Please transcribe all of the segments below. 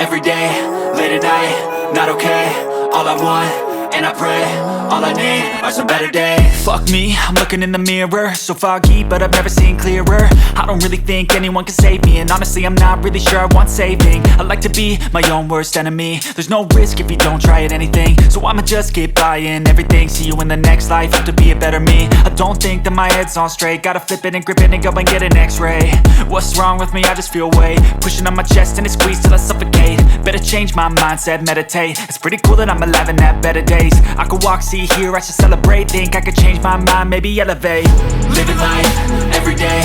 every day, late at night, not okay. All I want, and I pray, all I need are some better days. Fuck me, I'm looking in the mirror, so foggy, but I've never seen clearer. I don't really think anyone can save me, and honestly I'm not really sure I want saving. I like to be my own worst enemy. There's no risk if you don't try at anything, so I'ma just keep buying everything. See you in the next life, have to be a better me. I don't think that my head's on straight, gotta flip it and grip it and go and get an x-ray. What's wrong with me? I just feel weight pushing on my chest and it squeezes till I suffocate. Better change my mindset, meditate. It's pretty cool that I'm alive and have better days. I could walk, see, hear, I should celebrate. Think I could change my mind, maybe elevate. Living life, every day,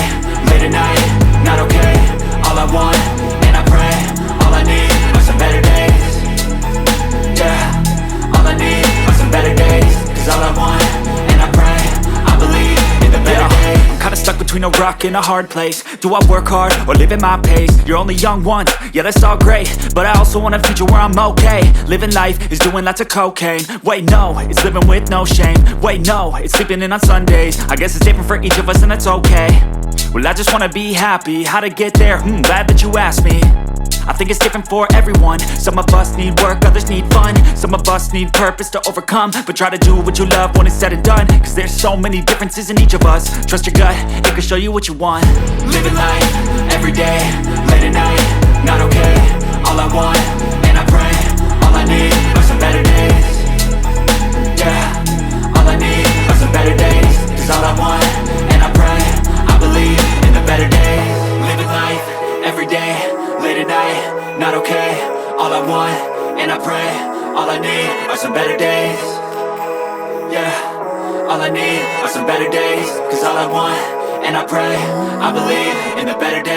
late at night, not okay. All I want, and I pray, all I need are some better days. Yeah, all I need are some better days. Cause all I want, and I pray, I believe in the better days. I'm kinda stuck between a rock and a hard place. Do I work hard or live at my pace? You're only young once, yeah that's all great, but I also want a future where I'm okay. Living life is doing lots of cocaine. Wait no, it's living with no shame. Wait no, it's sleeping in on Sundays. I guess it's different for each of us and that's okay. Well I just wanna be happy, how to get there? Glad that you asked me. I think it's different for everyone. Some of us need work, others need fun. Some of us need purpose to overcome. But try to do what you love when it's said and done. Cause there's so many differences in each of us. Trust your gut, it can show you what you want. Living life, every day, late at night, not okay. All I want, and I pray, all I need are some better days. Yeah, all I need are some better days. Cause all I want, and I pray, I believe in the better days. Living life, every day, late at night, not okay. All I want, and I pray, all I need are some better days. Yeah, all I need are some better days. Cause all I want, and I pray, I believe in the better days.